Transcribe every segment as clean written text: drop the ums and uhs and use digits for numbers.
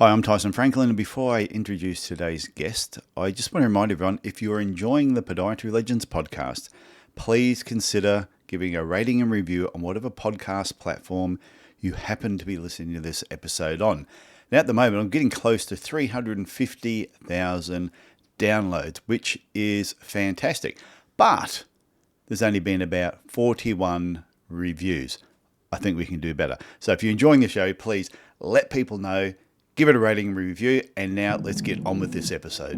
Hi, I'm Tyson Franklin, and before I introduce today's guest, I just want to remind everyone, if you're enjoying the Podiatry Legends podcast, please consider giving a rating and review on whatever podcast platform you happen to be listening to this episode on. Now, at the moment, I'm getting close to 350,000 downloads, which is fantastic, but there's only been about 41 reviews. I think we can do better. So if you're enjoying the show, please let people know. Give it a rating and review, and now let's get on with this episode.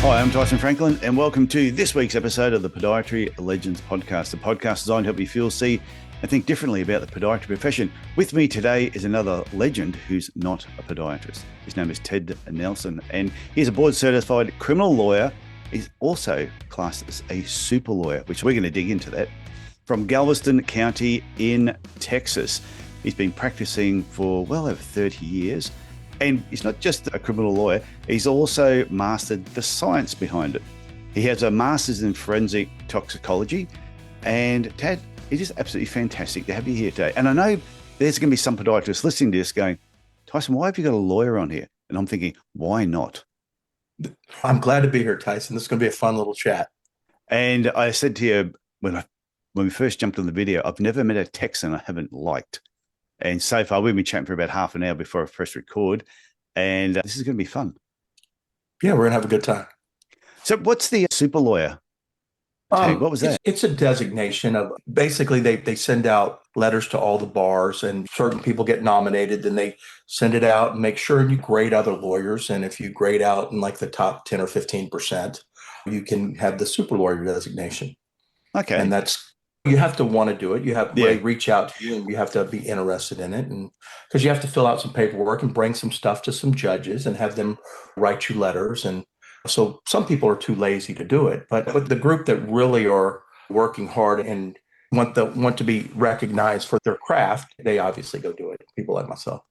Hi, I'm Tyson Franklin, and welcome to this week's episode of the Podiatry Legends podcast, a podcast designed to help you feel, see, and think differently about the podiatry profession. With me today is another legend who's not a podiatrist. His name is Ted Nelson, and he's a board-certified criminal lawyer. He's also classed as a super lawyer, which we're going to dig into that. From Galveston County in Texas. He's been practicing for well over 30 years. And he's not just a criminal lawyer, he's also mastered the science behind it. He has a master's in forensic toxicology. And Tad, it is absolutely fantastic to have you here today. And I know there's going to be some podiatrists listening to this going, Tyson, why have you got a lawyer on here? And I'm thinking, why not? I'm glad to be here, Tyson. This is going to be a fun little chat. And I said to you, when we first jumped on the video, I've never met a Texan I haven't liked. And so far, we've been chatting for about half an hour before I press record. And this is going to be fun. Yeah, we're going to have a good time. So what's the super lawyer? What was that? It's a designation of basically they send out letters to all the bars and certain people get nominated. Then they send it out and make sure you grade other lawyers. And if you grade out in like the top 10 or 15%, you can have the super lawyer designation. Okay. And you have to want to do it. You have to reach out to you and you have to be interested in it. And because you have to fill out some paperwork and bring some stuff to some judges and have them write you letters. And so some people are too lazy to do it, but the group that really are working hard and want to be recognized for their craft, they obviously go do it. People like myself.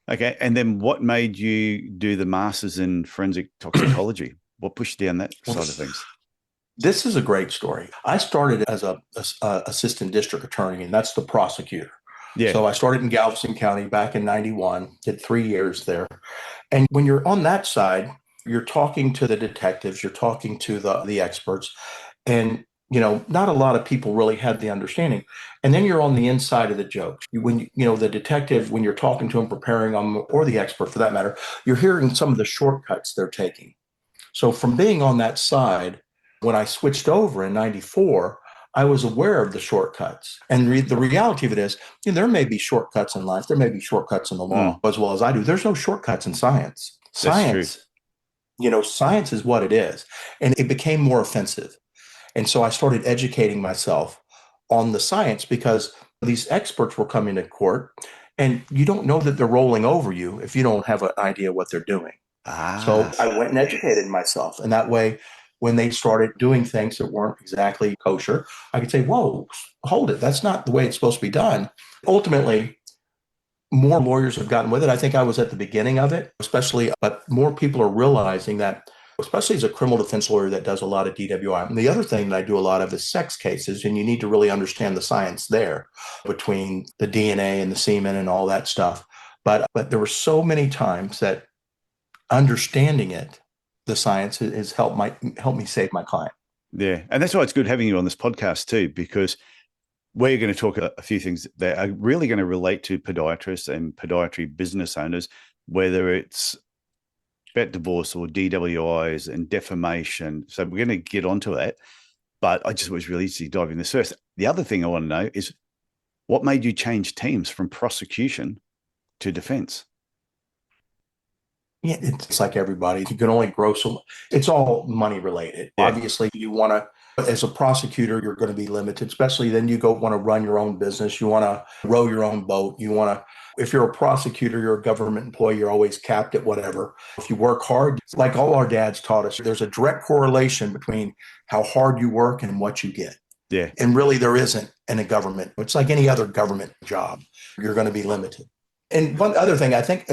Okay. And then what made you do the master's in forensic toxicology? What pushed you down that side of things? This is a great story. I started as a assistant district attorney, and that's the prosecutor. Yeah. So I started in Galveston County back in 91, did 3 years there. And when you're on that side, you're talking to the detectives, you're talking to the experts, and not a lot of people really had the understanding. And then you're on the inside of the jokes. The detective, when you're talking to them, preparing them, or the expert for that matter, you're hearing some of the shortcuts they're taking. So from being on that side, when I switched over in 94, I was aware of the shortcuts. And the reality of it is, there may be shortcuts in life. There may be shortcuts in the law as well as I do. There's no shortcuts in science. Science is what it is. And it became more offensive. And so I started educating myself on the science because these experts were coming to court and you don't know that they're rolling over you if you don't have an idea what they're doing. So I went and educated myself. And that way, when they started doing things that weren't exactly kosher, I could say, whoa, hold it. That's not the way it's supposed to be done. Ultimately, more lawyers have gotten with it. I think I was at the beginning of it, but more people are realizing that, especially as a criminal defense lawyer that does a lot of DWI. And the other thing that I do a lot of is sex cases, and you need to really understand the science there between the DNA and the semen and all that stuff. But there were so many times that understanding it, the science has helped me save my client. Yeah. And that's why it's good having you on this podcast too, because we're going to talk a few things that are really going to relate to podiatrists and podiatry business owners, whether it's about divorce or DWIs and defamation. So we're going to get onto that. But I just was really interested to dive in this first. The other thing I want to know is what made you change teams from prosecution to defense? Yeah, it's like everybody. You can only grow so. It's all money related. Yeah. Obviously, you want to, as a prosecutor, you're going to be limited. Especially then, you want to run your own business. You want to row your own boat. You want to. If you're a prosecutor, you're a government employee. You're always capped at whatever. If you work hard, like all our dads taught us, there's a direct correlation between how hard you work and what you get. Yeah. And really, there isn't in a government. It's like any other government job. You're going to be limited. And one other thing, I think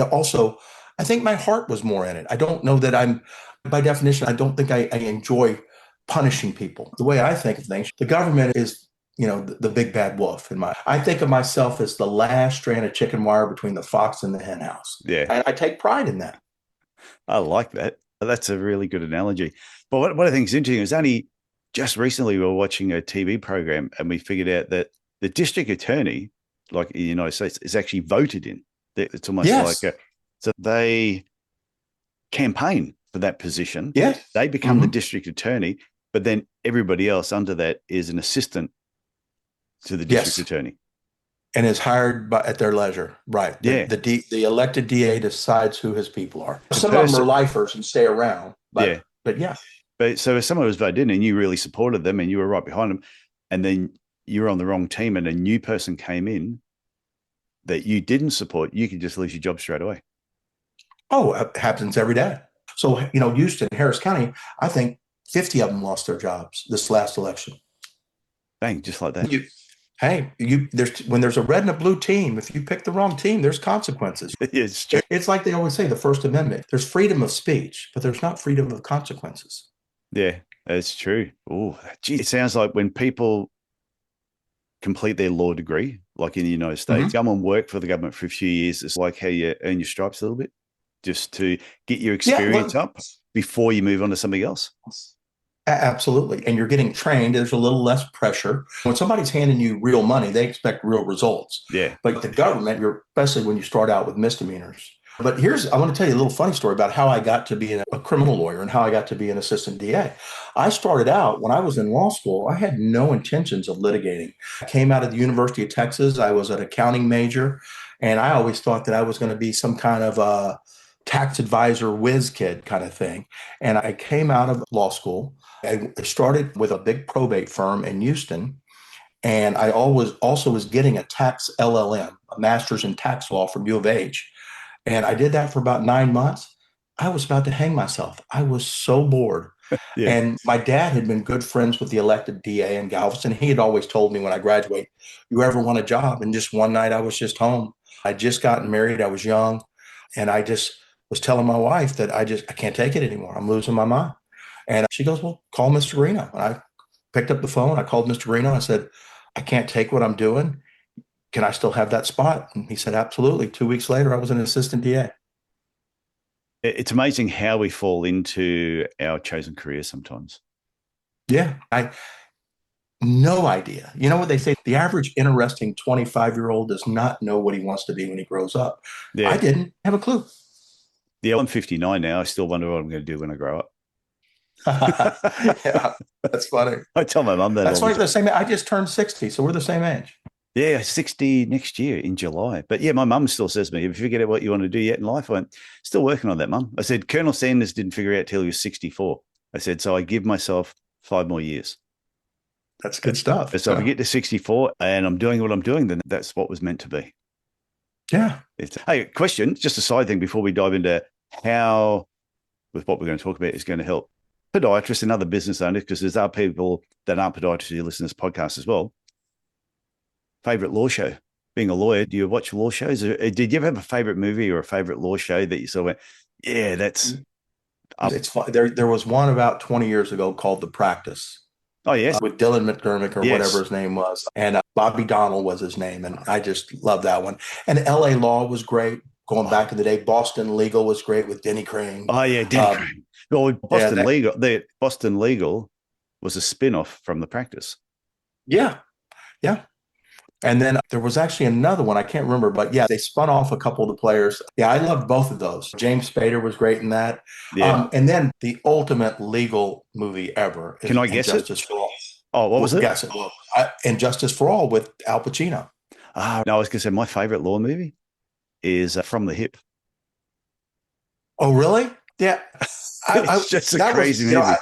my heart was more in it. I don't know that by definition, I don't think I enjoy punishing people. The way I think of things, the government is the big bad wolf I think of myself as the last strand of chicken wire between the fox and the hen house. Yeah. And I take pride in that. I like that. That's a really good analogy. But what I think is interesting is only just recently we were watching a TV program and we figured out that the district attorney, like in the United States, is actually voted in. It's almost like so they campaign for that position. Yes. They become the district attorney, but then everybody else under that is an assistant to the district attorney. And is hired at their leisure. Right. The elected DA decides who his people are. Some of them are lifers and stay around. But yeah. But so if someone was voted in and you really supported them and you were right behind them, and then you were on the wrong team and a new person came in that you didn't support, you could just lose your job straight away. Oh, it happens every day. So, Houston, Harris County, I think 50 of them lost their jobs this last election. Bang, just like that. When there's a red and a blue team, if you pick the wrong team, there's consequences. It's like they always say, the First Amendment. There's freedom of speech, but there's not freedom of consequences. Yeah, that's true. Oh, gee, it sounds like when people complete their law degree, like in the United States, come and work for the government for a few years. It's like how you earn your stripes a little bit, just to get your experience up before you move on to something else. Absolutely. And you're getting trained. There's a little less pressure. When somebody's handing you real money, they expect real results. Yeah. But the government, especially when you start out with misdemeanors. But I want to tell you a little funny story about how I got to be a criminal lawyer and how I got to be an assistant DA. I started out when I was in law school, I had no intentions of litigating. I came out of the University of Texas. I was an accounting major, and I always thought that I was going to be some kind of a tax advisor whiz kid kind of thing. And I came out of law school. I started with a big probate firm in Houston. And I also was getting a tax LLM, a master's in tax law from U of H. And I did that for about 9 months. I was about to hang myself. I was so bored. And my dad had been good friends with the elected DA in Galveston. He had always told me when I graduate, you ever want a job? And just one night I was just home. I'd just gotten married. I was young. And I just was telling my wife that I can't take it anymore. I'm losing my mind. And she goes, well, call Mr. Reno. And I picked up the phone. I called Mr. Reno. I said, I can't take what I'm doing. Can I still have that spot? And he said, absolutely. 2 weeks later, I was an assistant DA. It's amazing how we fall into our chosen career sometimes. Yeah. No idea. You know what they say? The average interesting 25-year-old does not know what he wants to be when he grows up. Yeah. I didn't have a clue. Yeah, I'm 59 now. I still wonder what I'm going to do when I grow up. Yeah, that's funny. I tell my mum that. That's funny. The same. I just turned 60, so we're the same age. Yeah, 60 next year in July. But yeah, my mum still says to me, have you figured out what you want to do yet in life? I went, still working on that, Mum. I said, Colonel Sanders didn't figure it out till he was 64. I said, so I give myself 5 more years. That's good stuff. So if I get to 64 and I'm doing what I'm doing, then that's what was meant to be. Yeah. Hey, question, just a side thing before we dive into how, with what we're going to talk about, is going to help podiatrists and other business owners, because there's other people that aren't podiatrists who listen to this podcast as well. Favorite law show? Being a lawyer, do you watch law shows? Did you ever have a favorite movie or a favorite law show that you sort of went, yeah, that's up? It's fun. There was one about 20 years ago called The Practice. Oh, yes. With Dylan McDermott or whatever his name was. And Bobby Donnell was his name. And I just love that one. And LA Law was great. Going back in the day, Boston Legal was great with Denny Crane. Oh, yeah, Denny Crane. Well, Boston Legal was a spin-off from The Practice. Yeah, yeah. And then there was actually another one. I can't remember, but yeah, they spun off a couple of the players. Yeah, I loved both of those. James Spader was great in that. Yeah. And then the ultimate legal movie ever. Can I guess Justice for All. Oh, what was it? Guess it. And Justice for All with Al Pacino. No, I was going to say my favorite law movie is From the Hip. Oh, really? Yeah. It's just a crazy movie.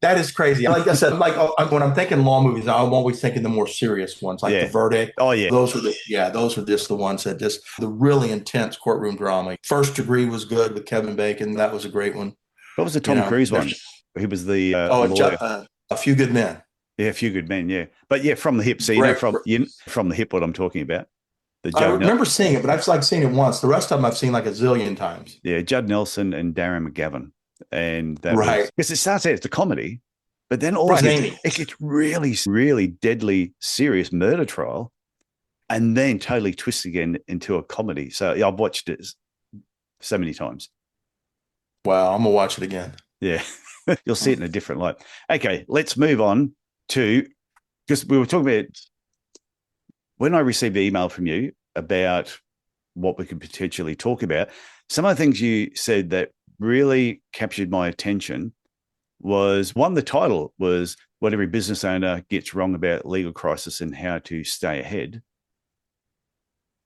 That is crazy. Like I said, when I'm thinking law movies, I'm always thinking the more serious ones, like The Verdict. Oh, yeah. Those are just the ones that just the really intense courtroom drama. First Degree was good with Kevin Bacon. That was a great one. What was the Tom Cruise one? He was the lawyer. A Few Good Men. Yeah, A Few Good Men. Yeah, but yeah, From the Hip. So from the hip, what I'm talking about. I remember seeing it, but I've seen it once. The rest of them I've seen like a zillion times. Yeah, Judd Nelson and Darren McGavin. And that because it starts out as a comedy, But then all it gets really, really deadly, serious murder trial, and then totally twists again into a comedy. So I've watched it so many times. Wow, I'm gonna watch it again. Yeah, you'll see it in a different light. Okay, let's move on to, because we were talking about when I received the email from you about what we could potentially talk about. Some of the things you said that really captured my attention was, one, the title was what every business owner gets wrong about legal crisis and how to stay ahead.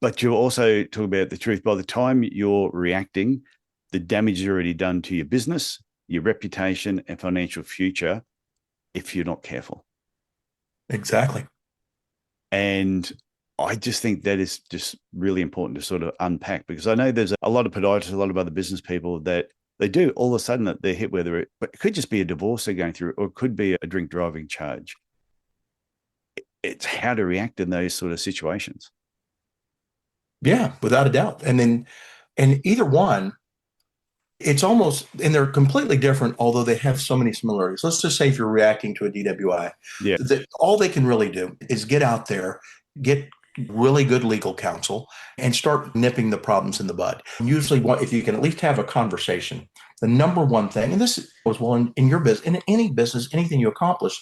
But you also talk about the truth. By the time you're reacting, the damage is already done to your business, your reputation, and financial future if you're not careful. Exactly. And I just think that is just really important to sort of unpack, because I know there's a lot of podiatrists, a lot of other business people that they do all of a sudden that they're hit with but it could just be a divorce they're going through, or it could be a drink driving charge. It's how to react in those sort of situations. Yeah, without a doubt. And either one, it's almost, and they're completely different, although they have so many similarities. Let's just say if you're reacting to a DWI, all they can really do is get out there, get really good legal counsel, and start nipping the problems in the bud. Usually, if you can at least have a conversation, the number one thing, and this was well in your business, in any business, anything you accomplish,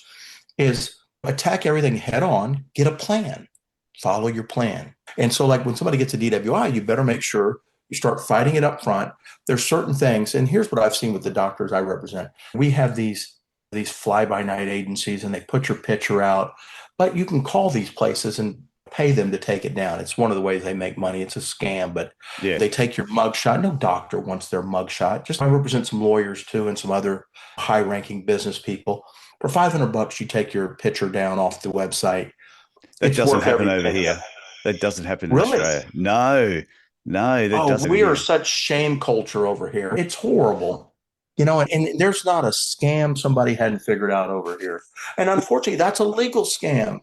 is attack everything head on, get a plan, follow your plan. And so like when somebody gets a DWI, you better make sure you start fighting it up front. There's certain things, and here's what I've seen with the doctors I represent. We have these fly-by-night agencies, and they put your picture out, but you can call these places and pay them to take it down. It's one of the ways they make money. It's a scam, but they take your mugshot. No doctor wants their mugshot. Just I represent some lawyers too and some other high-ranking business people. For $500, you take your picture down off the website. That doesn't happen over here. That doesn't happen in Australia. No, that doesn't. We are such shame culture over here. It's horrible. And there's not a scam somebody hadn't figured out over here. And unfortunately, that's a legal scam.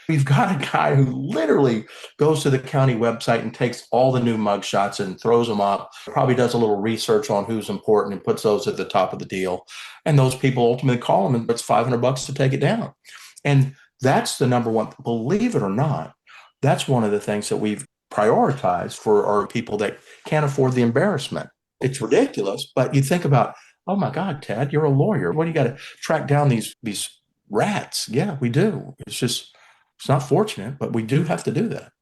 We've got a guy who literally goes to the county website and takes all the new mugshots and throws them up, probably does a little research on who's important and puts those at the top of the deal. And those people ultimately call him, and it's $500 to take it down. And that's the number one. Believe it or not, that's one of the things that we've prioritized for our people that can't afford the embarrassment. It's ridiculous, but you think about, oh my God, Tad, you're a lawyer. What do you got to track down these rats? Yeah, we do. It's not fortunate, but we do have to do that.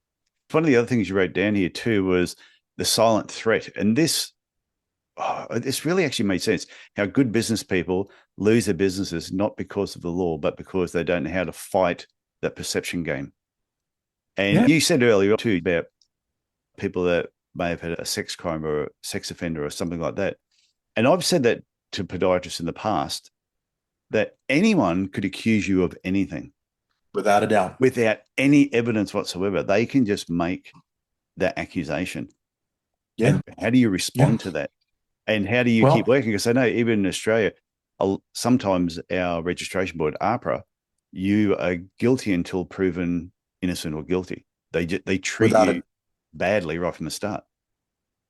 One of the other things you wrote down here too was the silent threat. And this really actually made sense. How good business people lose their businesses, not because of the law, but because they don't know how to fight that perception game. And you said earlier too about people that may have had a sex crime or a sex offender or something like that. And I've said that to podiatrists in the past, that anyone could accuse you of anything. Without a doubt. Without any evidence whatsoever. They can just make that accusation. Yeah. And how do you respond to that? And how do you keep working? Because I know even in Australia, sometimes our registration board, APRA, you are guilty until proven innocent or guilty. They treat you badly right from the start.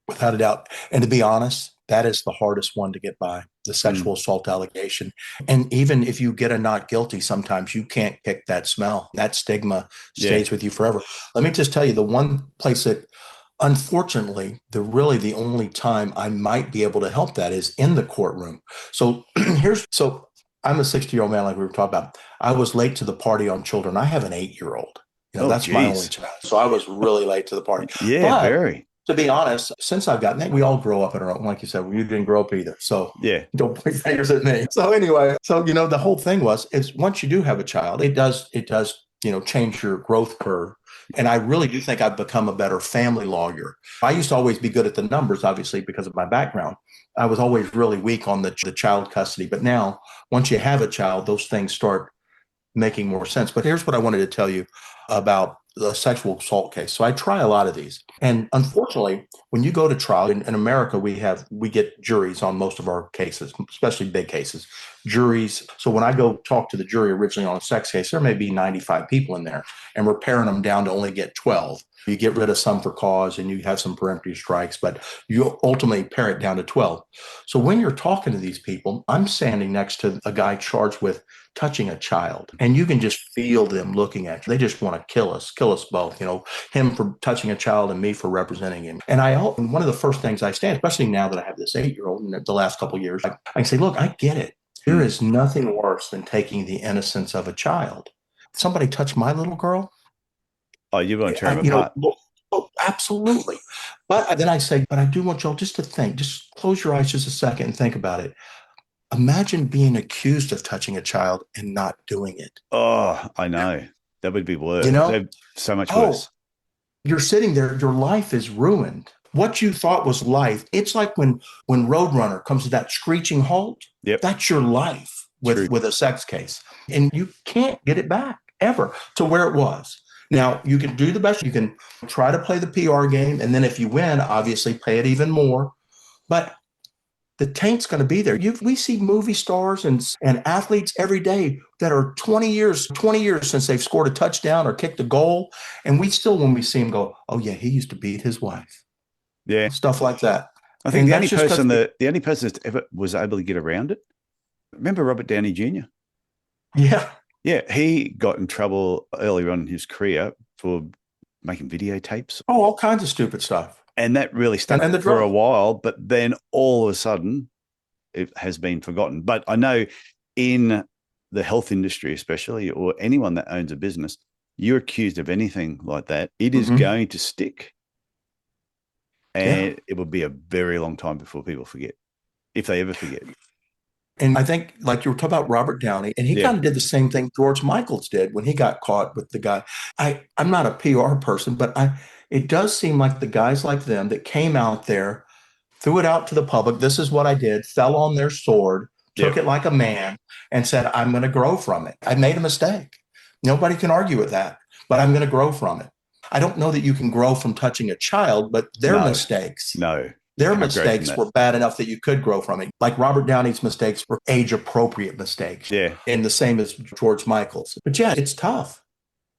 Without a doubt. And to be honest, that is the hardest one to get by, the sexual assault allegation. And even if you get a not guilty, sometimes you can't kick that smell. That stigma stays with you forever. Let me just tell you, the one place that, unfortunately, the only time I might be able to help that is in the courtroom. So I'm a 60-year-old man, like we were talking about. I was late to the party on children. I have an 8-year-old. That's my only child. So I was really late to the party. Yeah, very. To be honest, since I've gotten that, we all grow up in our own, like you said, you didn't grow up either. So don't point fingers at me. So anyway, the whole thing is once you do have a child, it does, change your growth curve. And I really do think I've become a better family lawyer. I used to always be good at the numbers, obviously, because of my background. I was always really weak on the child custody. But now, once you have a child, those things start making more sense. But here's what I wanted to tell you about the sexual assault case. So I try a lot of these. And unfortunately, when you go to trial in America, we get juries on most of our cases, especially big cases, juries. So when I go talk to the jury originally on a sex case, there may be 95 people in there, and we're paring them down to only get 12. You get rid of some for cause and you have some peremptory strikes, but you ultimately pare it down to 12. So when you're talking to these people, I'm standing next to a guy charged with touching a child, and you can just feel them looking at you. They just want to kill us both, him for touching a child and me for representing him. And one of the first things I stand, especially now that I have this 8-year-old in the last couple of years, I can say, look, I get it. There is nothing worse than taking the innocence of a child. Somebody touched my little girl. Oh, you're going to tear them apart. Oh, absolutely. But then I say, but I do want y'all just to think, just close your eyes just a second and think about it. Imagine being accused of touching a child and not doing it. Oh, I know. That would be worse. So much worse. You're sitting there, your life is ruined. What you thought was life, it's like when Roadrunner comes to that screeching halt. Yep. That's your life with a sex case. And you can't get it back ever to where it was. Now, you can do the best. You can try to play the PR game. And then if you win, obviously pay it even more. But the taint's going to be there. We see movie stars and athletes every day that are 20 years since they've scored a touchdown or kicked a goal. And we still, when we see him, go, oh, yeah, he used to beat his wife. Yeah. Stuff like that. I think the only person that ever was able to get around it, remember Robert Downey Jr.? Yeah. Yeah, he got in trouble earlier on in his career for making videotapes. Oh, all kinds of stupid stuff. And that really stuck for a while, but then all of a sudden it has been forgotten. But I know in the health industry especially, or anyone that owns a business, you're accused of anything like that, it is going to stick. And it will be a very long time before people forget, if they ever forget. And I think, like you were talking about Robert Downey, and he kind of did the same thing George Michaels did when he got caught with the guy. I'm not a PR person, but it does seem like the guys like them that came out there, threw it out to the public, this is what I did, fell on their sword, took it like a man, and said, I'm going to grow from it. I made a mistake. Nobody can argue with that, but I'm going to grow from it. I don't know that you can grow from touching a child, but their mistakes. No. Their mistakes were bad enough that you could grow from it. Like Robert Downey's mistakes were age-appropriate mistakes. Yeah. And the same as George Michael's. But yeah, it's tough.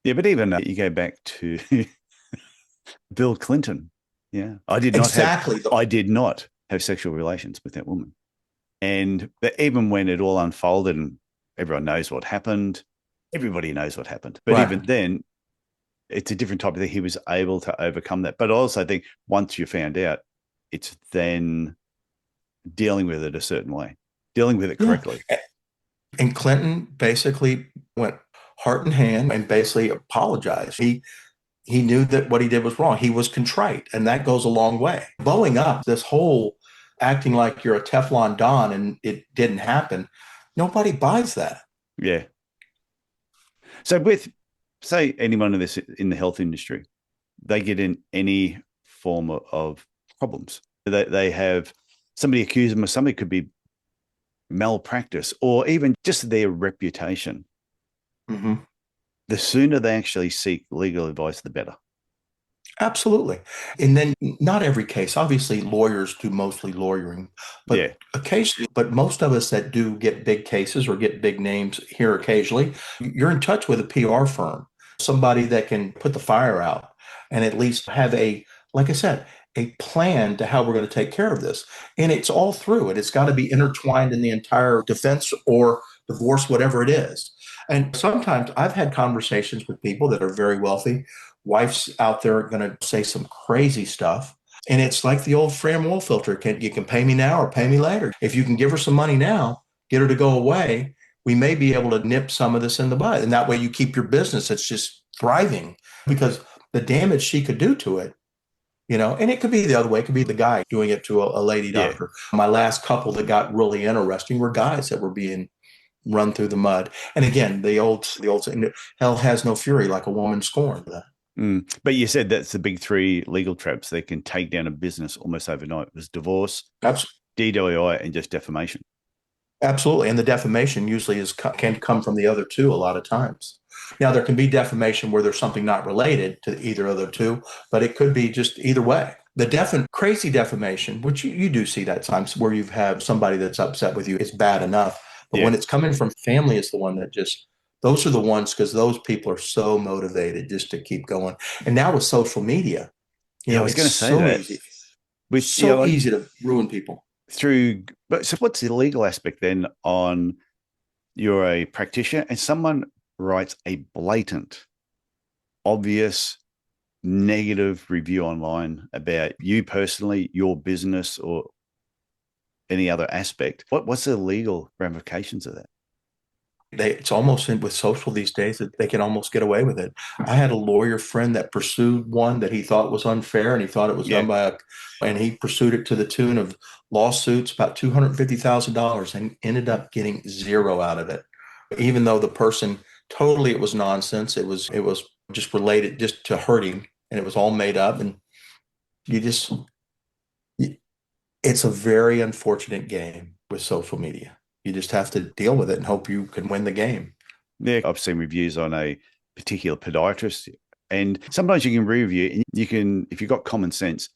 Yeah, but even you go back to Bill Clinton. Yeah. I did not have sexual relations with that woman. And even when it all unfolded and everyone knows what happened, everybody knows what happened. But even then, it's a different type of thing. He was able to overcome that. But I also think once you found out, it's then dealing with it a certain way, dealing with it correctly. And Clinton basically went heart in hand and basically apologized. He knew that what he did was wrong. He was contrite, and that goes a long way. Blowing up this whole acting like you're a Teflon Don and it didn't happen, nobody buys that. Yeah. So with, say, anyone in the health industry, they get in any form of problems. They have somebody accuse them of something. It could be malpractice or even just their reputation. The sooner they actually seek legal advice, the better. Absolutely. And then not every case, obviously lawyers do mostly lawyering, but occasionally, but most of us that do get big cases or get big names here occasionally, you're in touch with a PR firm, somebody that can put the fire out and at least have like I said, a plan to how we're going to take care of this. And it's all through it. It's got to be intertwined in the entire defense or divorce, whatever it is. And sometimes I've had conversations with people that are very wealthy. Wives out there are going to say some crazy stuff. And it's like the old Fram oil filter. You can pay me now or pay me later. If you can give her some money now, get her to go away, we may be able to nip some of this in the bud. And that way you keep your business that's just thriving, because the damage she could do to it, and it could be the other way. It could be the guy doing it to a lady doctor. My last couple that got really interesting were guys that were being run through the mud. And again, the old saying, hell has no fury like a woman scorned. But you said that's the big three legal traps that can take down a business almost overnight. It was divorce, DWI, and just defamation. Absolutely. And the defamation usually can come from the other two a lot of times. Now, there can be defamation where there's something not related to either of the two, but it could be just either way. The crazy defamation, which you do see that times where you have somebody that's upset with you, it's bad enough. But when it's coming from family, it's the one that just, those are the ones, because those people are so motivated just to keep going. And now with social media, I was going to say that. Easy. So easy to ruin people. But so what's the legal aspect then on, you're a practitioner and someone writes a blatant, obvious, negative review online about you personally, your business, or any other aspect? What's the legal ramifications of that? It's almost with social these days that they can almost get away with it. I had a lawyer friend that pursued one that he thought was unfair, and he thought it was done and he pursued it to the tune of lawsuits, about $250,000, and ended up getting zero out of it. Even though the person totally, it was nonsense. It was just related just to hurting, and it was all made up. And it's a very unfortunate game with social media. You just have to deal with it and hope you can win the game. Yeah, I've seen reviews on a particular podiatrist, and sometimes you can review, and you can, if you've got common sense,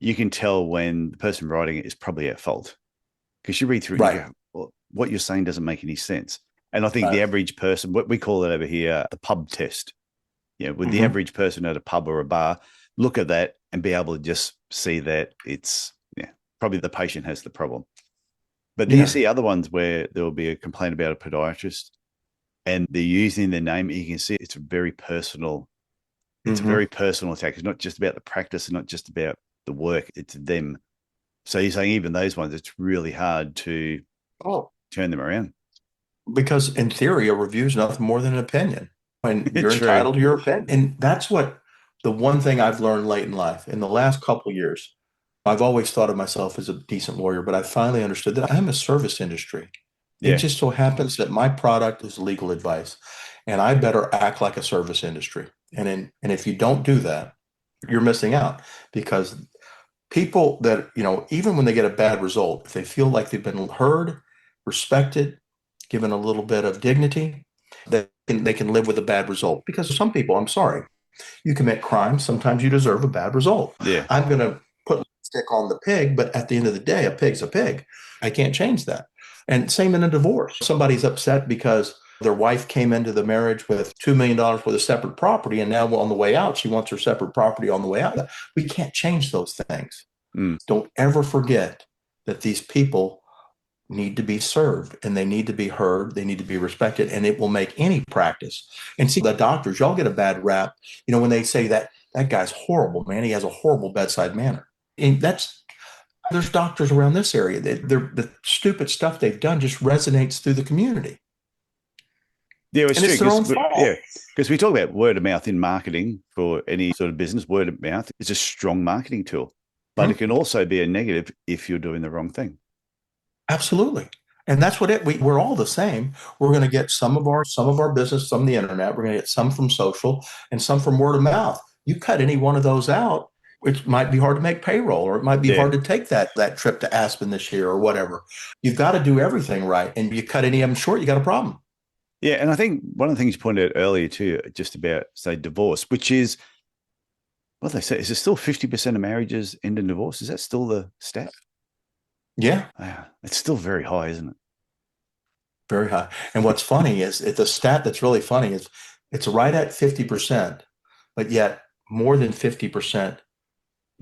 you can tell when the person writing it is probably at fault, because you read through and you go, well, what you're saying doesn't make any sense. And I think the average person, what we call it over here, the pub test, would the average person at a pub or a bar look at that and be able to just see that it's probably the patient has the problem. But then you see other ones where there will be a complaint about a podiatrist and they're using their name. You can see it's very personal. It's a very personal attack. It's not just about the practice. It's not just about the work. It's them. So you're saying even those ones, it's really hard to turn them around. Because in theory, a review is nothing more than an opinion. And you're entitled to your opinion. And that's what the one thing I've learned late in life. In the last couple of years, I've always thought of myself as a decent lawyer, but I finally understood that I'm a service industry. It just so happens that my product is legal advice, and I better act like a service industry. And if you don't do that, you're missing out, because people that, even when they get a bad result, if they feel like they've been heard, respected, given a little bit of dignity, they can live with a bad result. Because some people, I'm sorry, you commit crimes. Sometimes you deserve a bad result. Yeah. I'm going to put stick on the pig, but at the end of the day, a pig's a pig. I can't change that. And same in a divorce. Somebody's upset because their wife came into the marriage with $2 million worth of separate property, and now on the way out, she wants her separate property on the way out. We can't change those things. Don't ever forget that these people need to be served, and they need to be heard. They need to be respected, and it will make any practice. And see, the doctors, y'all get a bad rap, when they say that guy's horrible, man. He has a horrible bedside manner. And there's doctors around this area that the stupid stuff they've done just resonates through the community. Yeah, it's and true. It's their own fault. Because we talk about word of mouth in marketing for any sort of business. Word of mouth is a strong marketing tool, but it can also be a negative if you're doing the wrong thing. Absolutely. And that's what we're all the same. We're going to get some of our business from the internet. We're going to get some from social and some from word of mouth. You cut any one of those out, it might be hard to make payroll, or it might be hard to take that trip to Aspen this year or whatever. You've got to do everything right. And you cut any of them short, you got a problem. Yeah. And I think one of the things you pointed out earlier too, just about, say, divorce, which is, what they say, is it still 50% of marriages end in divorce? Is that still the stat? Yeah. It's still very high, isn't it? Very high. And what's funny is the stat that's really funny is it's right at 50%, but yet more than 50%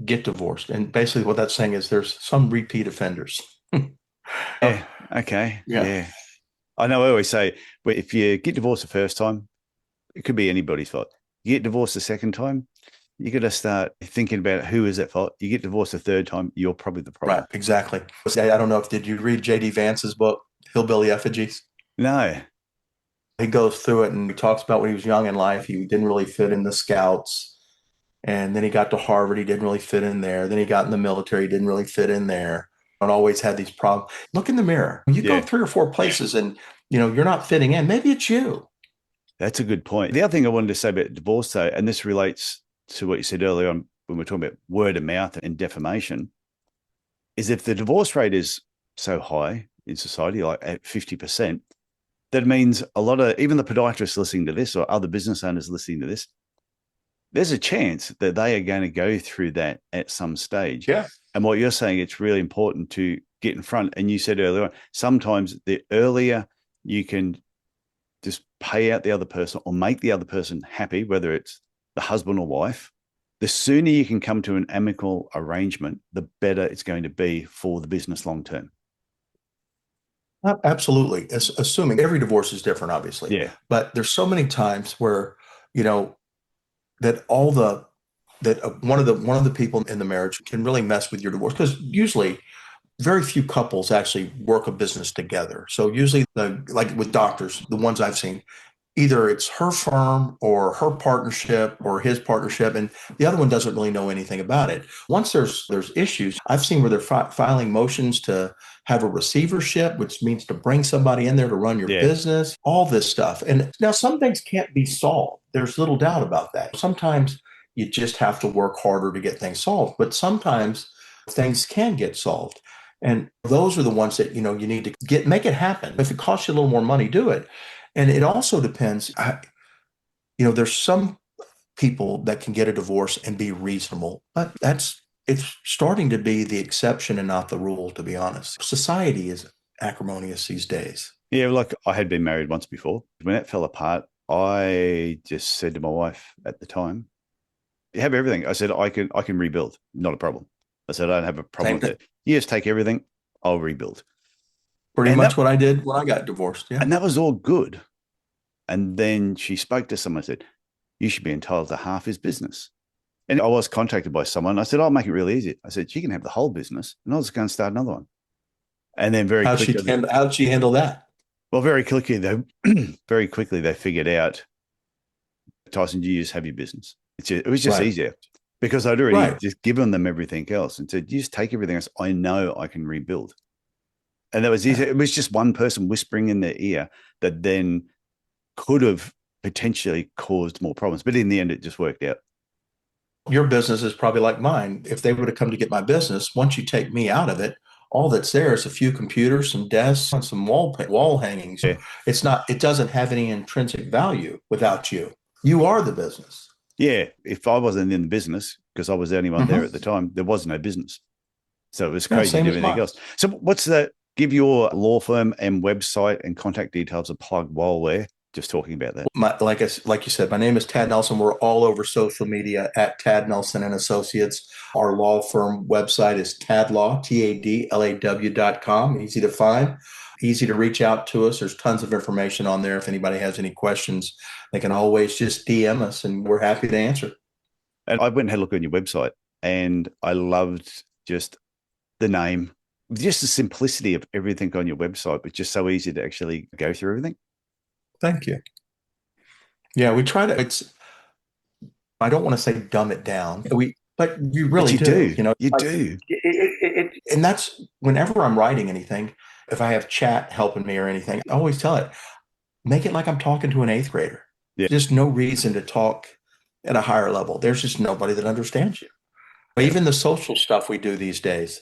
get divorced. And basically what that's saying is there's some repeat offenders. Yeah. Okay. Yeah. I know I always say, well, if you get divorced the first time, it could be anybody's fault. You get divorced the second time, you got to start thinking about who is at fault. You get divorced the third time, you're probably the problem. Right, exactly. I don't know did you read J.D. Vance's book, Hillbilly Effigies? No. He goes through it and he talks about when he was young in life, he didn't really fit in the Scouts. And then he got to Harvard, he didn't really fit in there. Then he got in the military, he didn't really fit in there. And always had these problems. Look in the mirror. You go 3 or 4 places and you're not fitting in. Maybe it's you. That's a good point. The other thing I wanted to say about divorce, though, and this relates to what you said earlier on when we're talking about word of mouth and defamation, is if the divorce rate is so high in society, like at 50%, that means a lot of, even the podiatrists listening to this or other business owners listening to this, there's a chance that they are going to go through that at some stage. Yeah. And what you're saying, it's really important to get in front. And you said earlier on, sometimes the earlier you can just pay out the other person or make the other person happy, whether it's the husband or wife, the sooner you can come to an amicable arrangement, the better it's going to be for the business long term. Absolutely. Assuming every divorce is different, obviously. Yeah. But there's so many times where, that one of the people in the marriage can really mess with your divorce, because usually very few couples actually work a business together. So usually, like with doctors, the ones I've seen, either it's her firm or her partnership or his partnership, and the other one doesn't really know anything about it. Once there's issues, I've seen where they're filing motions to have a receivership, which means to bring somebody in there to run your business, all this stuff. And now some things can't be solved. There's little doubt about that. Sometimes you just have to work harder to get things solved, but sometimes things can get solved. And those are the ones that, you need to make it happen. If it costs you a little more money, do it. And it also depends, there's some people that can get a divorce and be reasonable, but it's starting to be the exception and not the rule, to be honest. Society is acrimonious these days. Yeah, like I had been married once before. When that fell apart, I just said to my wife at the time, you have everything. I said, I can rebuild, not a problem. I said, I don't have a problem with it. You just take everything, I'll rebuild. Pretty much what I did when I got divorced. Yeah. And that was all good. And then she spoke to someone and said, you should be entitled to half his business. And I was contacted by someone. I said, I'll make it real easy. I said, she can have the whole business and I'll just go and start another one. And then how'd she handle that? Well, very quickly, they figured out, Tyson, you just have your business. It was just easier because I'd already just given them everything else and said, you just take everything else. I know I can rebuild. And that was easy. It was just one person whispering in their ear that then could have potentially caused more problems. But in the end, it just worked out. Your business is probably like mine. If they would have come to get my business, once you take me out of it, all that's there is a few computers, some desks, and some wall hangings. Yeah. It doesn't have any intrinsic value without you. You are the business. Yeah. If I wasn't in the business, because I was the only one there at the time, there was no business. So it was crazy to do anything else. So what's that? Give your law firm and website and contact details a plug while we're just talking about that. Like you said, my name is Tad Nelson. We're all over social media at Tad Nelson and Associates. Our law firm website is tadlaw, TADLAW.com. Easy to find, easy to reach out to us. There's tons of information on there. If anybody has any questions, they can always just DM us and we're happy to answer. And I went and had a look on your website and I loved just the name, just the simplicity of everything on your website, but just so easy to actually go through everything. Thank you. Yeah, we try to, I don't want to say dumb it down. But you really do. You do. And that's whenever I'm writing anything, if I have chat helping me or anything, I always tell it, make it like I'm talking to an 8th grader. Yeah. Just no reason to talk at a higher level. There's just nobody that understands you. Even the social stuff we do these days,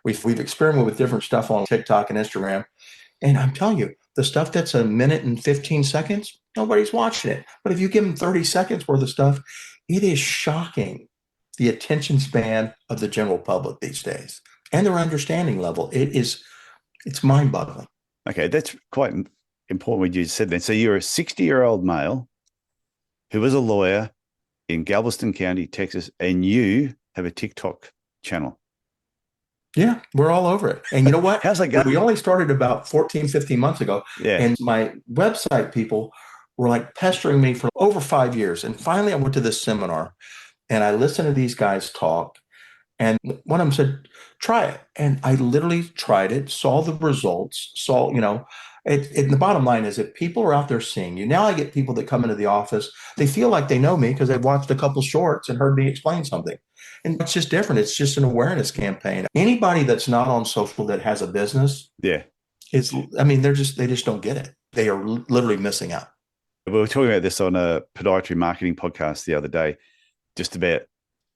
we've experimented with different stuff on TikTok and Instagram. And I'm telling you, the stuff that's a minute and 15 seconds, nobody's watching it. But if you give them 30 seconds worth of stuff, it is shocking the attention span of the general public these days and their understanding level. It's mind-boggling. Okay, that's quite important what you said then. So you're a 60-year-old male who was a lawyer in Galveston County, Texas, and you have a TikTok channel. Yeah, we're all over it. And you know what? How's that going? We only started about 14, 15 months ago. Yeah. And my website people were like pestering me for over 5 years. And finally, I went to this seminar and I listened to these guys talk. And one of them said, try it. And I literally tried it, saw the results, and the bottom line is that people are out there seeing you. Now I get people that come into the office, they feel like they know me because they've watched a couple shorts and heard me explain something. And it's just different. It's just an awareness campaign. Anybody that's not on social that has a business, they just don't get it. They are literally missing out. We were talking about this on a podiatry marketing podcast the other day, just about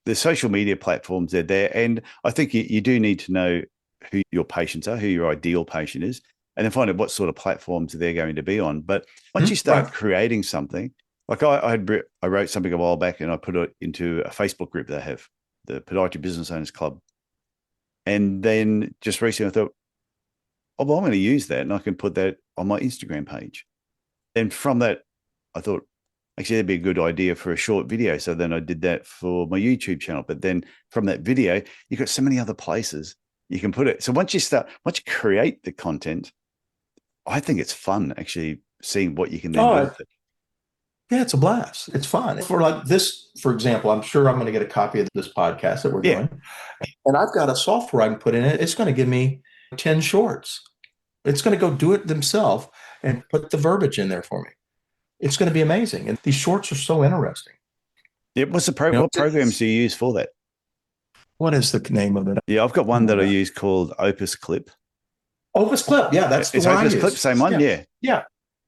the social media platforms that are there. And I think you do need to know who your patients are, who your ideal patient is. and then find out what sort of platforms they're going to be on. But once you Right. start creating something, like I wrote something a while back and I put it into a Facebook group they have, the Podiatry Business Owners Club. And then just recently I thought, oh, well, I'm going to use that and I can put that on my Instagram page. And from that, I thought, actually, that'd be a good idea for a short video. So then I did that for my YouTube channel. But then from that video, you've got so many other places you can put it. So once you create the content, I think it's fun actually seeing what you can then do Oh, with it. yeah, it's a blast. It's fun. For like this, for example, I'm sure I'm going to get a copy of this podcast that we're Yeah. doing. And I've got a software I can put in it. It's going to give me 10 shorts. It's going to go do it themselves and put the verbiage in there for me. It's going to be amazing. And these shorts are so interesting. Yeah. What's You know, what programs do you use for that? what is the name of it? Yeah, I've got one that I use called Opus Clip. Opus Clip. Yeah, that's the It's one I Opus use. Clip, same one. Yeah. Yeah.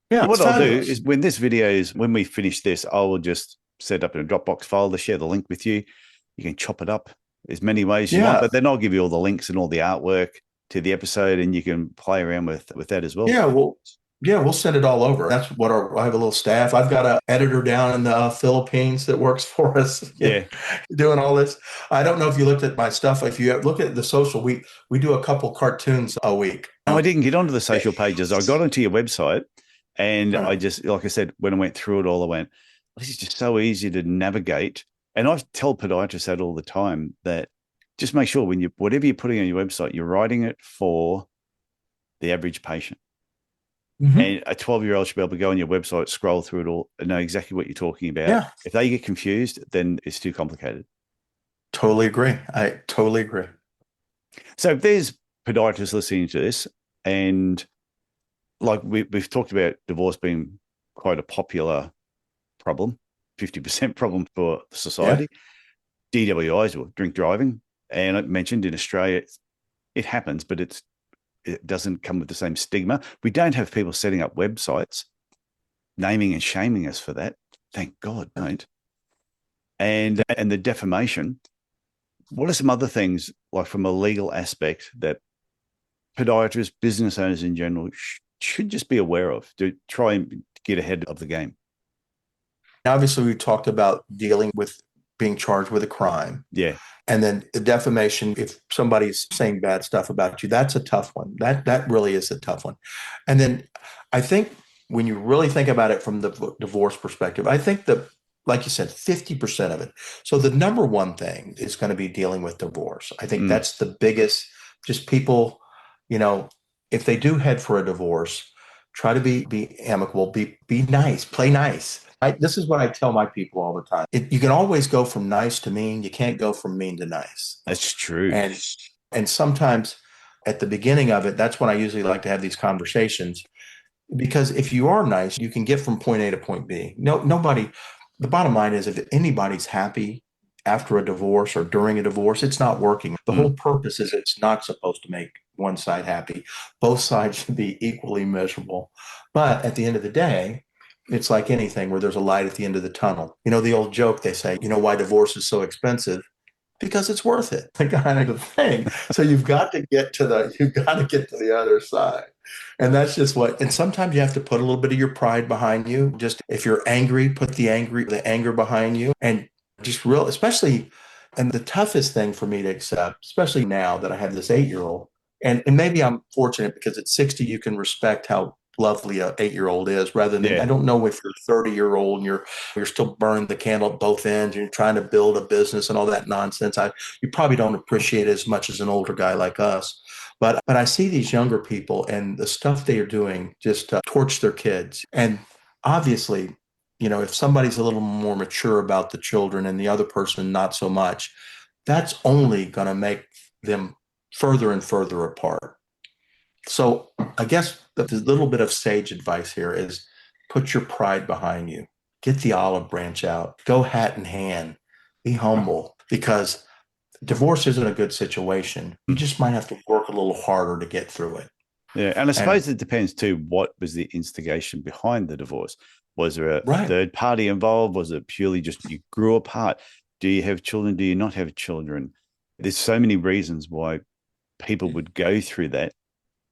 Yeah. What It's I'll do fabulous. is when we finish this, I will just set up in a Dropbox file to share the link with you. You can chop it up as many ways you want, Yeah. but then I'll give you all the links and all the artwork to the episode, and you can play around with that as well. Yeah. We'll send it all over. That's what I have a little staff. I've got an editor down in the Philippines that works for us. Yeah. Doing all this. I don't know if you looked at my stuff. If you look at the social, we do a couple cartoons a week. No, I didn't get onto the social pages. I got onto your website, and Right. I just, like I said, when I went through it all, I went, this is just so easy to navigate. And I tell podiatrists that all the time, that just make sure whatever you're putting on your website, you're writing it for the average patient. Mm-hmm. And a 12-year-old should be able to go on your website, scroll through it all, and know exactly what you're talking about. Yeah. If they get confused, then it's too complicated. Totally agree. I totally agree. So if there's podiatrists listening to this, and like we've talked about divorce being quite a popular problem, 50% problem for society, DWIs, or drink driving. And I mentioned in Australia, it happens, but it doesn't come with the same stigma. We don't have people setting up websites, naming and shaming us for that. Thank God, don't. And the defamation. What are some other things, like from a legal aspect, that podiatrists, business owners in general, should just be aware of to try and get ahead of the game? Obviously, we talked about dealing with being charged with a crime. Yeah. And then the defamation, if somebody's saying bad stuff about you, that's a tough one. That really is a tough one. And then I think when you really think about it from the divorce perspective, I think that, like you said, 50% of it. So the number one thing is going to be dealing with divorce. I think that's the biggest, just people, if they do head for a divorce, try to be amicable, be nice, play nice. This is what I tell my people all the time. You can always go from nice to mean. You can't go from mean to nice. That's true. And sometimes at the beginning of it, that's when I usually like to have these conversations, because if you are nice, you can get from point A to point B. Nobody. The bottom line is, if anybody's happy after a divorce or during a divorce, it's not working. The whole purpose is it's not supposed to make one side happy. Both sides should be equally miserable. But at the end of the day, it's like anything where there's a light at the end of the tunnel. The old joke they say, why divorce is so expensive? Because it's worth it. The kind of thing. So you've got to get to the other side. And that's just and sometimes you have to put a little bit of your pride behind you. Just if you're angry, put the anger behind you, and just especially, and the toughest thing for me to accept, especially now that I have this 8-year-old, and maybe I'm fortunate because at 60, you can respect how lovely a 8-year-old is, rather than, I don't know if you're 30-year-old and you're still burning the candle at both ends, and you're trying to build a business and all that nonsense. You probably don't appreciate it as much as an older guy like us. But I see these younger people and the stuff they are doing just to torch their kids. And obviously, if somebody's a little more mature about the children and the other person not so much, that's only going to make them further and further apart. So I guess the little bit of sage advice here is, put your pride behind you. Get the olive branch out. Go hat in hand. Be humble, because divorce isn't a good situation. You just might have to work a little harder to get through it. Yeah. And I suppose it depends too, what was the instigation behind the divorce? Was there a third party involved? Was it purely just you grew apart? Do you have children? Do you not have children? There's so many reasons why people would go through that.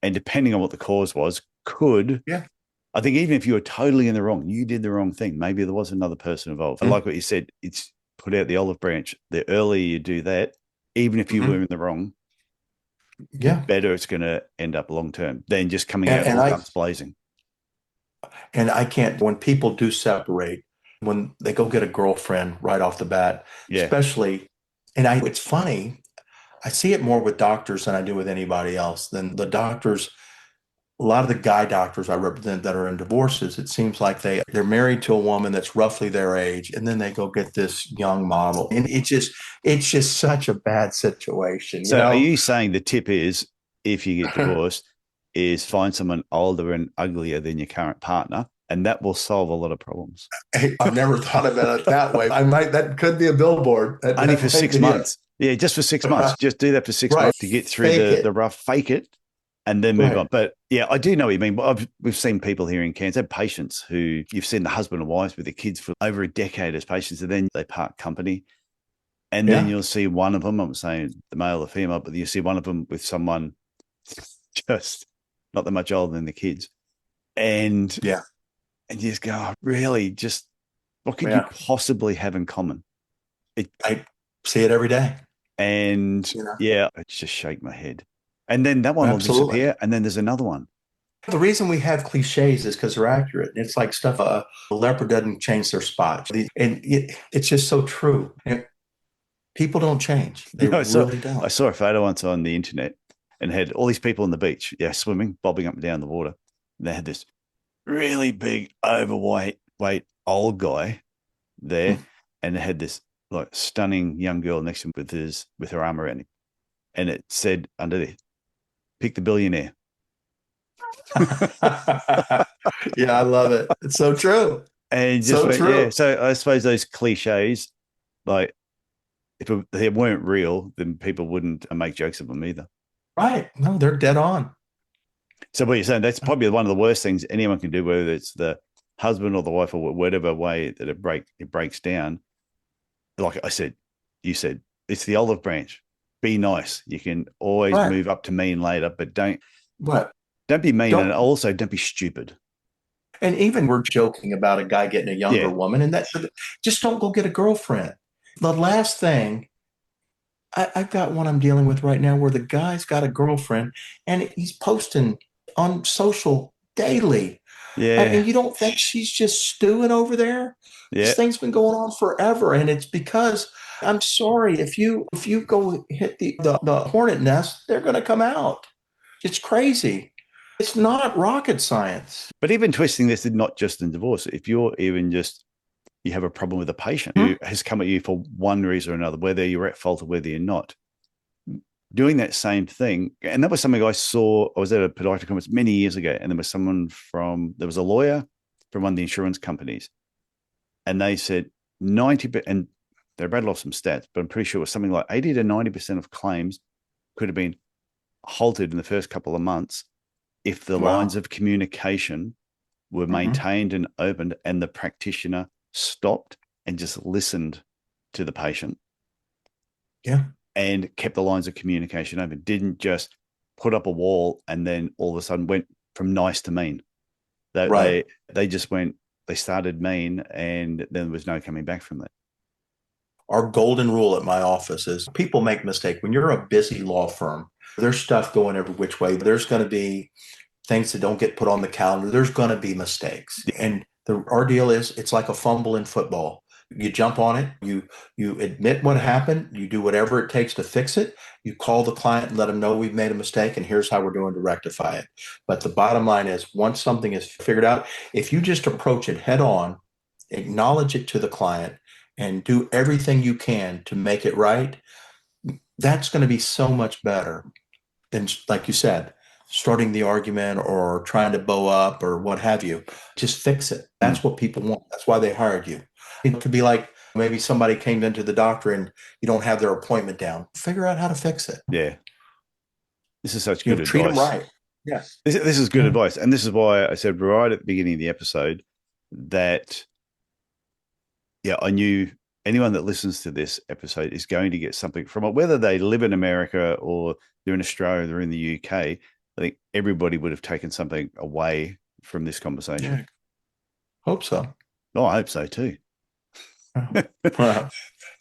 and depending on what the cause was, could, Yeah. I think even if you were totally in the wrong, you did the wrong thing. Maybe there was another person involved. I like what you said. It's put out the olive branch. The earlier you do that, even if you were in the wrong, the Yeah. better it's going to end up long term than just coming out And all I guns blazing. and I can't, when people do separate, when they go get a girlfriend right off the bat, Yeah. especially, it's funny, I see it more with doctors than I do with anybody else. Than the doctors, a lot of the guy doctors I represent that are in divorces, it seems like they're married to a woman that's roughly their age, and then they go get this young model. And it's just such a bad situation, you So are know? you saying the tip is, if you get divorced, is find someone older and uglier than your current partner, and that will solve a lot of problems? Hey, I've never thought about it that way. That could be a billboard. Only for That might 6 be it. months. Yeah, just for 6 months. Just do that for six Right. months to get through Fake the it. rough, fake it, and then move on. Right. But yeah, I do know what you mean. We've seen people here in Cairns have patients who you've seen the husband and wives with their kids for over a decade as patients, and then they part company. And then Yeah. you'll see one of them, I'm saying the male or female, but you see one of them with someone just not that much older than the kids. And Yeah. and you just go, oh, really? Just what could you Yeah. possibly have in common? I see it every day. And You know? yeah, I just shake my head. And then that one will Absolutely. disappear. And then there's another one. The reason we have cliches is because they're accurate. It's like stuff a leopard doesn't change their spots. It's just so true. And people don't change. They You know, really I don't. saw a photo once on the internet and had all these people on the beach, swimming, bobbing up and down the water. And they had this really big, weight old guy there, and they had this like stunning young girl next to him with her arm around him, and it said under there, "Pick the billionaire." Yeah, I love it. It's so true. And just So went, yeah. true. So I suppose those cliches, like they weren't real, then people wouldn't make jokes of them either. Right. No, they're dead on. So what you're saying, that's probably one of the worst things anyone can do, whether it's the husband or the wife or whatever way that it breaks down. Like I said, you said, it's the olive branch. Be nice. You can always Right. move up to mean later, but But don't be mean, and don't, also don't be stupid. and even we're joking about a guy getting a younger Yeah. woman, and that just don't go get a girlfriend. The last thing, I've got one I'm dealing with right now where the guy's got a girlfriend and he's posting on social daily. And Yeah. you don't think she's just stewing over there? This Yeah. thing's been going on forever. And it's because, I'm sorry, if you go hit the hornet nest, they're gonna come out. It's crazy. It's not rocket science. But even twisting this is not just in divorce. If you're even just, you have a problem with a patient who has come at you for one reason or another, whether you're at fault or whether you're not, doing that same thing. And that was something I saw. I was at a podiatry conference many years ago, and there was a lawyer from one of the insurance companies, and they said 90%, and they rattled off some stats, but I'm pretty sure it was something like 80 to 90% of claims could have been halted in the first couple of months if the Wow. lines of communication were maintained and opened, and the practitioner stopped and just listened to the patient. Yeah. And kept the lines of communication open. Didn't just put up a wall and then all of a sudden went from nice to mean. They just went, they started mean, and then there was no coming back from that. Our golden rule at my office is people make mistakes. When you're a busy law firm, there's stuff going every which way. There's going to be things that don't get put on the calendar. There's going to be mistakes. And our deal is it's like a fumble in football. You jump on it, you admit what happened, you do whatever it takes to fix it, you call the client and let them know we've made a mistake and here's how we're doing to rectify it. But the bottom line is once something is figured out, if you just approach it head on, acknowledge it to the client, and do everything you can to make it right, that's going to be so much better than, like you said, starting the argument or trying to bow up or what have you. Just fix it. That's what people want. That's why they hired you. It could be like maybe somebody came into the doctor and you don't have their appointment down. Figure out how to fix it. Yeah. This is such good Treat them advice. right. Yes. This is good advice. And this is why I said right at the beginning of the episode that, I knew anyone that listens to this episode is going to get something from it, whether they live in America or they're in Australia, they're in the UK. I think everybody would have taken something away from this conversation. Yeah. Hope so. Oh, I hope so too. Wow.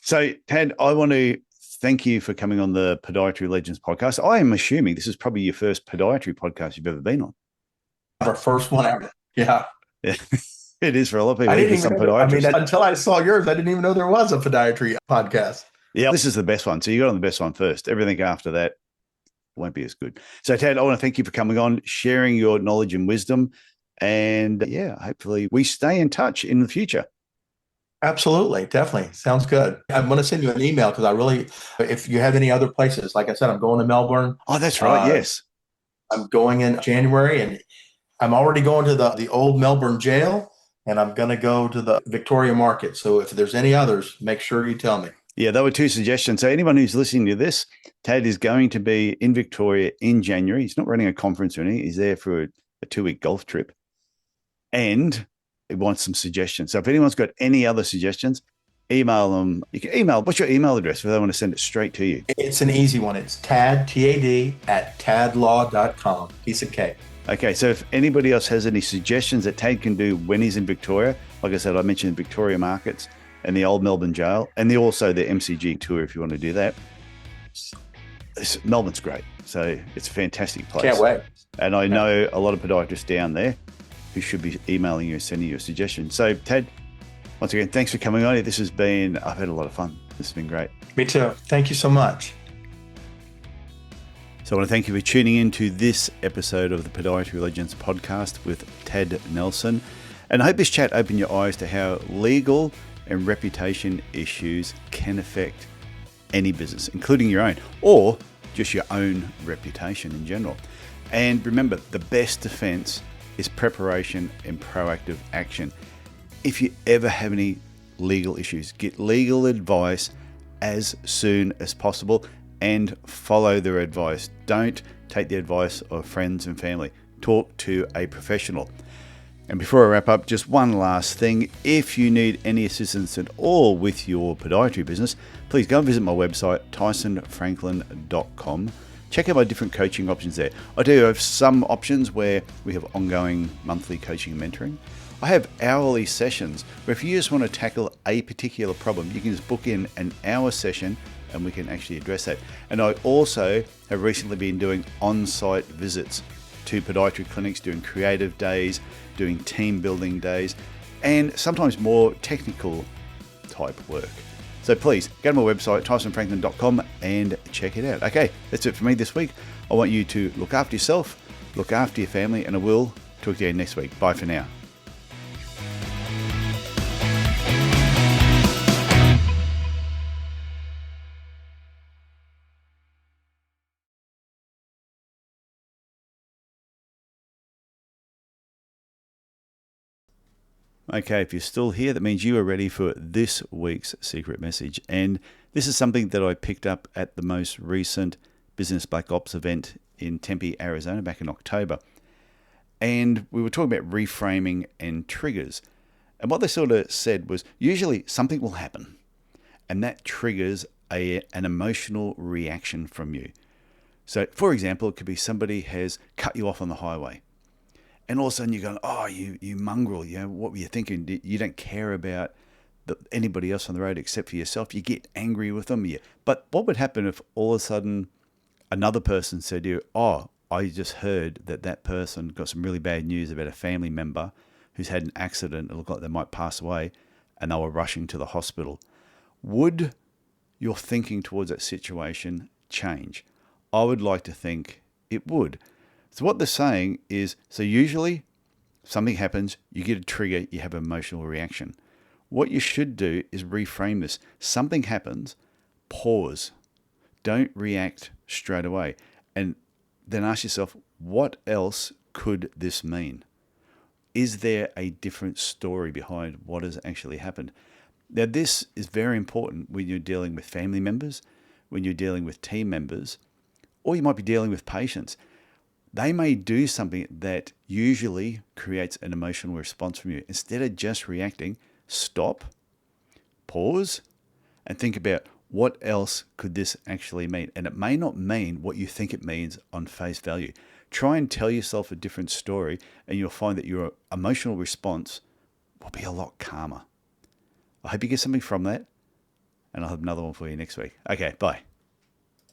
So, Tad, I want to thank you for coming on the Podiatry Legends podcast. I am assuming this is probably your first podiatry podcast you've ever been on. Our first one ever. Yeah. Yeah. It is for a lot of people. I didn't Even even some know, I mean, podiatrists. until I saw yours, I didn't even know there was a podiatry podcast. Yeah, this is the best one. So you got on the best one first. Everything after that won't be as good. So, Tad, I want to thank you for coming on, sharing your knowledge and wisdom. And yeah, hopefully we stay in touch in the future. Absolutely. Definitely. Sounds good. I'm going to send you an email because if you have any other places, like I said, I'm going to Melbourne. Oh, that's right. Yes. I'm going in January, and I'm already going to the old Melbourne jail, and I'm going to go to the Victoria Market. So if there's any others, make sure you tell me. Yeah, there were two suggestions. So anyone who's listening to this, Tad is going to be in Victoria in January. He's not running a conference or anything. He's there for a 2-week golf trip. And he wants some suggestions. So if anyone's got any other suggestions, email them. You can email. What's your email address if they want to send it straight to you? It's an easy one. It's Tad, T-A-D, @tadlaw.com. Piece of cake. Okay, so if anybody else has any suggestions that Tad can do when he's in Victoria, like I said, I mentioned Victoria Markets and the old Melbourne Jail, and also the MCG tour if you want to do that. Melbourne's great. So it's a fantastic place. Can't wait. And I know a lot of podiatrists down there who should be emailing you, sending you a suggestion. So, Tad, once again, thanks for coming on. I've had a lot of fun. This has been great. Me too. Thank you so much. So I want to thank you for tuning in to this episode of the Podiatry Legends podcast with Tad Nelson. And I hope this chat opened your eyes to how legal and reputation issues can affect any business, including your own, or just your own reputation in general. And remember, the best defense is preparation and proactive action. If you ever have any legal issues, get legal advice as soon as possible and follow their advice. Don't take the advice of friends and family. Talk to a professional. And before I wrap up, just one last thing. If you need any assistance at all with your podiatry business, please go and visit my website, tysonfranklin.com. Check out my different coaching options there. I do have some options where we have ongoing monthly coaching and mentoring. I have hourly sessions where if you just want to tackle a particular problem, you can just book in an hour session and we can actually address that. And I also have recently been doing on-site visits to podiatry clinics, doing creative days, doing team building days, and sometimes more technical type work. So please go to my website, tysonfranklin.com, and check it out. Okay, that's it for me this week. I want you to look after yourself, look after your family, and I will talk to you next week. Bye for now. Okay, if you're still here, that means you are ready for this week's secret message. And this is something that I picked up at the most recent Business Black Ops event in Tempe, Arizona, back in October. And we were talking about reframing and triggers. And what they sort of said was usually something will happen, and that triggers an emotional reaction from you. So, for example, it could be somebody has cut you off on the highway. And all of a sudden you're going, oh, you mongrel, what were you thinking? You don't care about anybody else on the road except for yourself. You get angry with them. But what would happen if all of a sudden another person said to you, oh, I just heard that person got some really bad news about a family member who's had an accident. It looked like they might pass away and they were rushing to the hospital. Would your thinking towards that situation change? I would like to think it would. So what they're saying is, so usually something happens, you get a trigger, you have an emotional reaction. What you should do is reframe this. Something happens, pause. Don't react straight away. And then ask yourself, what else could this mean? Is there a different story behind what has actually happened? Now, this is very important when you're dealing with family members, when you're dealing with team members, or you might be dealing with patients. They may do something that usually creates an emotional response from you. Instead of just reacting, stop, pause, and think about what else could this actually mean. And it may not mean what you think it means on face value. Try and tell yourself a different story, and you'll find that your emotional response will be a lot calmer. I hope you get something from that, and I'll have another one for you next week. Okay, bye.